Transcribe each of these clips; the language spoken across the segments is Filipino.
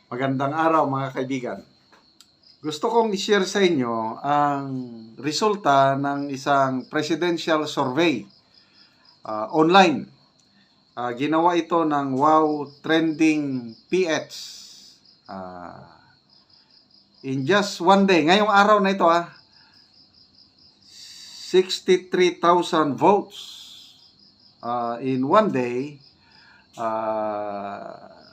Magandang araw mga kaibigan. Gusto kong i-share sa inyo ang resulta ng isang presidential survey online. Ginawa ito ng Wow Trending PH. In just one day, ngayong araw na ito 63,000 votes in one day.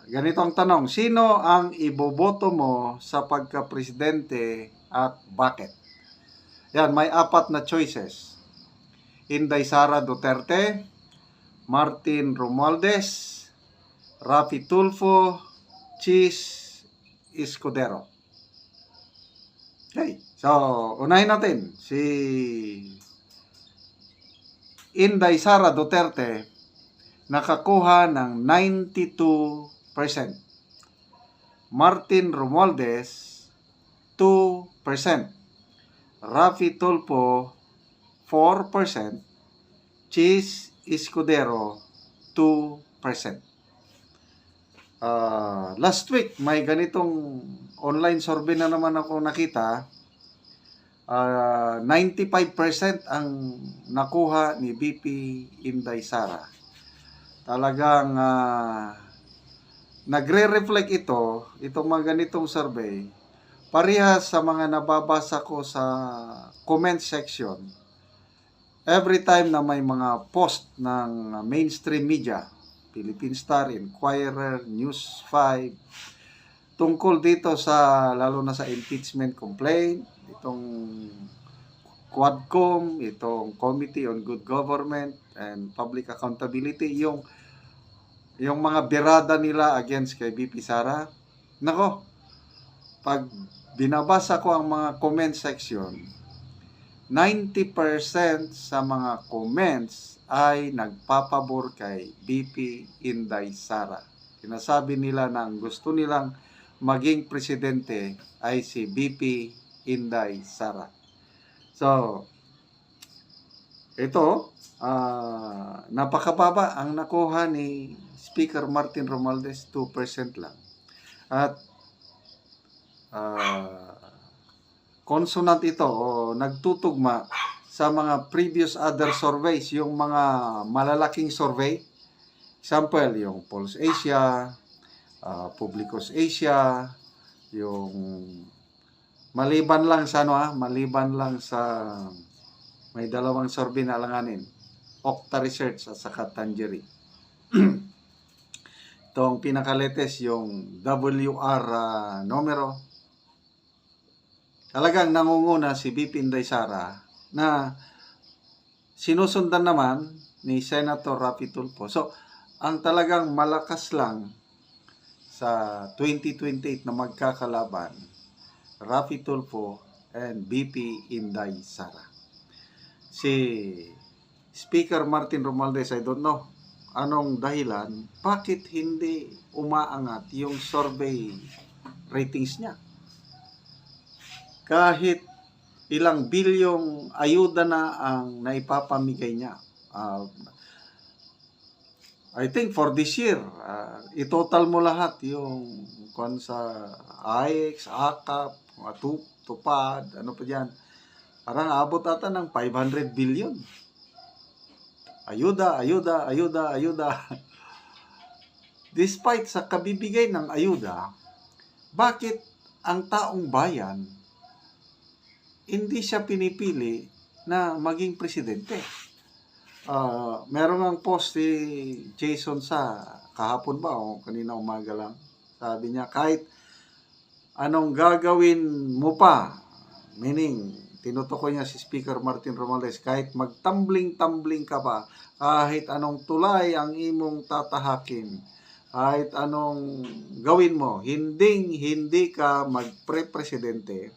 Ganito ang tanong, sino ang iboboto mo sa pagka-presidente at bakit? Yan, may apat na choices. Inday Sara Duterte, Martin Romualdez, Raffy Tulfo, Chis Escudero. Okay, so unahin natin si Inday Sara Duterte, nakakuha ng 92%. Martin Romualdez, 2%. Raffy Tulfo, 4%. Chis Escudero, 2%. Last week, may ganitong online survey na naman ako nakita. 95% ang nakuha ni VP Inday Sara. Talagang nagre-reflect itong mga ganitong survey, parehas sa mga nababasa ko sa comment section. Every time na may mga post ng mainstream media, Philippine Star, Inquirer, News 5, tungkol dito sa, lalo na sa impeachment complaint, itong Quadcom, itong Committee on Good Government and Public Accountability, yung mga birada nila against kay VP Sara. Nako, pag binabasa ko ang mga comment section, 90% sa mga comments ay nagpapabor kay VP Inday Sara. Sinasabi nila na ang gusto nilang maging presidente ay si VP Inday Sara. So, ito, napakababa ang nakuha ni Speaker Martin Romualdez, 2% lang. At consonant ito o nagtutugma sa mga previous other surveys, yung mga malalaking survey. Example, yung Pulse Asia, Publicus Asia, yung maliban lang sa may dalawang survey na alanganin, Octa Research at saka Tangerine. Itong pinakaletes, yung WR numero. Talagang nangunguna si VP Inday Sara na sinusundan naman ni Senator Raffy Tulfo. So, ang talagang malakas lang sa 2028 na magkakalaban, Raffy Tulfo and VP Inday Sara. Si Speaker Martin Romualdez, I don't know anong dahilan, bakit hindi umaangat yung survey ratings niya? Kahit ilang bilyong ayuda na ang naipapamigay niya. I think for this year, itotal mo lahat yung kung sa AIX, AKAP, TUPAD, ano pa dyan. Parang abot ata ng 500 billion. Ayuda. Despite sa kabibigay ng ayuda, bakit ang taong bayan hindi siya pinipili na maging presidente? Meron ang post si Jason sa kahapon ba o kanina umaga lang. Sabi niya, kahit anong gagawin mo pa, meaning tinutukoy niya si Speaker Martin Romualdez, kahit magtambling-tambling ka pa, kahit anong tulay ang imong tatahakin, kahit anong gawin mo, hindi ka magpre-presidente,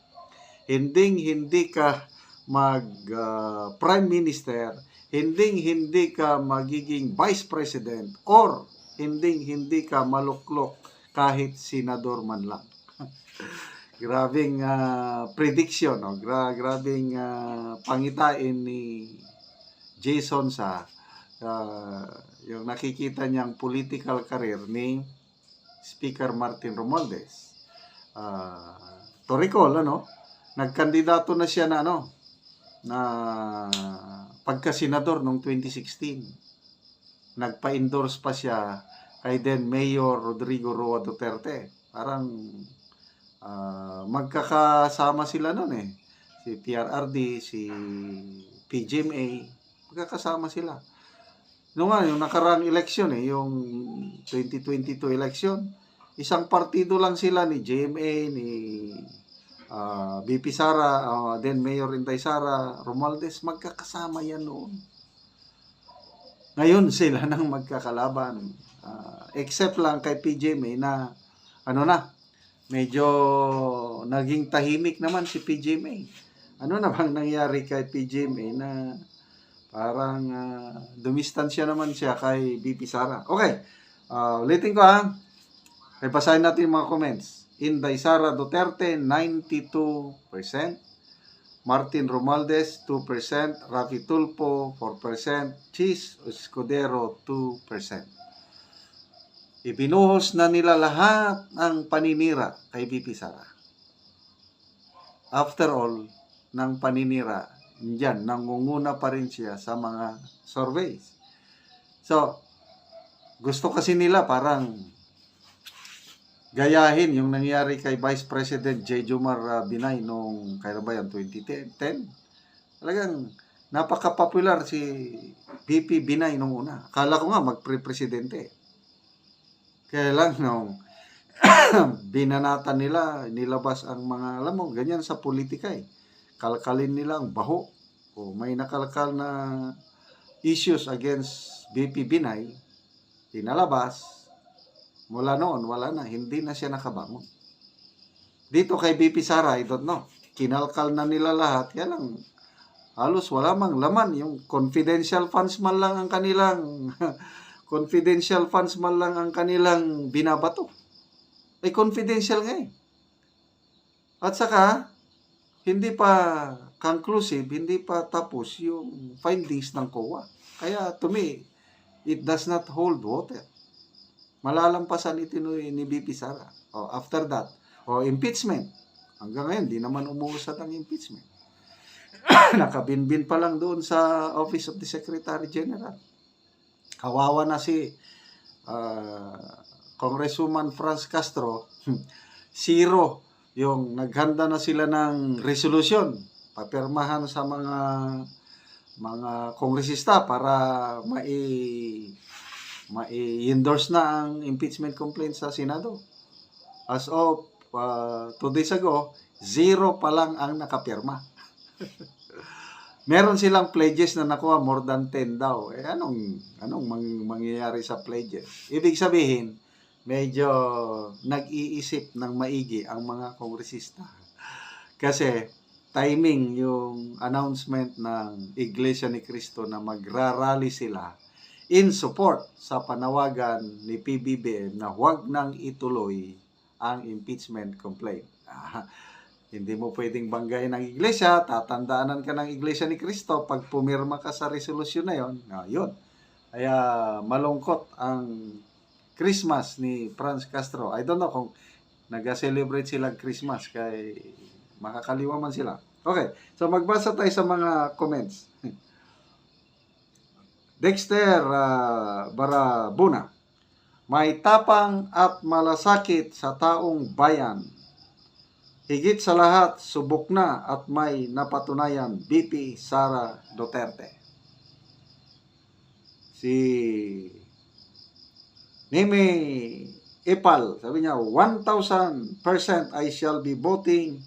hindi ka mag-prime minister, hindi ka magiging vice president, or hindi ka maluklok kahit senador man lang. Grabing prediction, grabing pangitain ni Jason sa yung nakikita niyang political career ni Speaker Martin Romualdez. To recall, nagkandidato na siya na na pagka-senador noong 2016. Nagpa-endorse pa siya kay then Mayor Rodrigo Roa Duterte. Parang magkakasama sila noon eh. Si PRRD, si PGMA, magkakasama sila. Yung nakaraang eleksyon yung 2022 election, isang partido lang sila ni GMA, ni BP Sara, then Mayor Inday Sara Romualdez, magkakasama yan noon. Ngayon sila nang magkakalaban. Except lang kay PGMA na medyo naging tahimik naman si PGMA. Ano na bang nangyari kay PGMA na parang dumistansya naman siya kay BP Sara. Okay, ulitin ko Ay basahin natin yung mga comments. Inday Sara Duterte, 92%. Martin Romualdez, 2%. Rafi Tulfo, 4%. Chis Escudero, 2%. Ibinuhos na nila lahat ng paninira kay BP Sara. After all, ng paninira, diyan, nangunguna pa rin siya sa mga surveys. So, gusto kasi nila parang gayahin yung nangyari kay Vice President J. Jomar Binay noong, kailan ba yan, 2010? Talagang napaka-popular si VP Binay nung una. Akala ko nga magpre-presidente. Kaya lang nung binanatan nila, nilabas ang mga, alam mo, ganyan sa politika kalkalin nila ang baho. O may nakalkal na issues against VP Binay, tinalabas. Mula noon, wala na. Hindi na siya nakabangon. Dito kay BP Sara, I don't know. Kinalkal na nila lahat. Kaya lang, halos wala mang laman. Yung confidential funds man lang ang kanilang binabato. Ay, confidential nga At saka, hindi pa conclusive, hindi pa tapos yung findings ng COA. Kaya, to me, it does not hold water. Malalampasan ito ni BP Sara. After that, impeachment. Hanggang ngayon, di naman umuusad ang impeachment. Nakabinbin pa lang doon sa Office of the Secretary General. Kawawa na si Congresswoman Franz Castro. 0 yung naghanda na sila ng resolution. Papirmahan sa mga kongresista para mai-endorse na ang impeachment complaint sa Senado. As of 2 days ago, 0 pa lang ang nakapirma. Meron silang pledges na nakuha more than 10 daw. Anong mangyayari sa pledges? Ibig sabihin, medyo nag-iisip ng maigi ang mga kongresista. Kasi timing yung announcement ng Iglesia ni Cristo na magrarally sila in support sa panawagan ni PBBM na huwag nang ituloy ang impeachment complaint. Hindi mo pwedeng banggain ang iglesia, tatandaanan ka ng Iglesia ni Cristo pag pumirma ka sa resolusyon na yon. Yun. Kaya malungkot ang Christmas ni Franz Castro. I don't know kung nag-celebrate sila Christmas kay makakaliwa man sila. Okay, so magbasa tayo sa mga comments. Dexter Barabuna, may tapang at malasakit sa taong bayan. Higit sa lahat, subok na at may napatunayan BP Sara Duterte. Si Neme Epal, sabi niya, 1,000% I shall be voting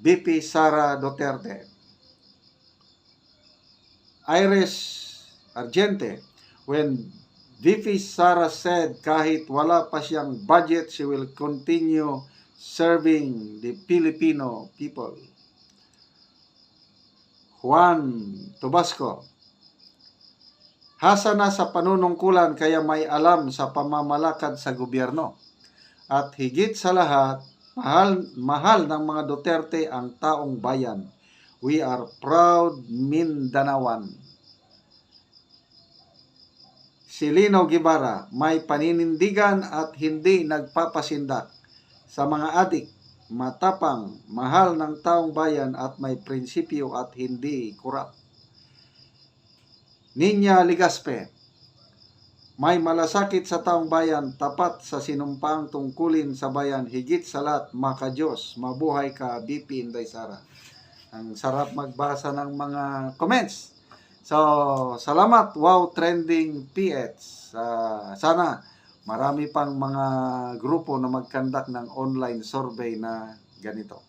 BP Sara Duterte. Iris Argente, when VP Sara said kahit wala pa siyang budget, she will continue serving the Filipino people. Juan Tobasco, hasa na sa panunungkulan kaya may alam sa pamamalakad sa gobyerno. At higit sa lahat, mahal ng mga Duterte ang taong bayan. We are proud Mindanaoan. Si Lino Guevara, may paninindigan at hindi nagpapasindak sa mga adik, matapang, mahal ng taong bayan at may prinsipyo at hindi kurap. Ninya Ligaspe, may malasakit sa taong bayan, tapat sa sinumpaang tungkulin sa bayan, higit sa lahat, makadiyos, mabuhay ka, BP Inday Sara. Ang sarap magbasa ng mga comments. So, salamat, Wow Trending PH. Sana marami pang mga grupo na mag-conduct ng online survey na ganito.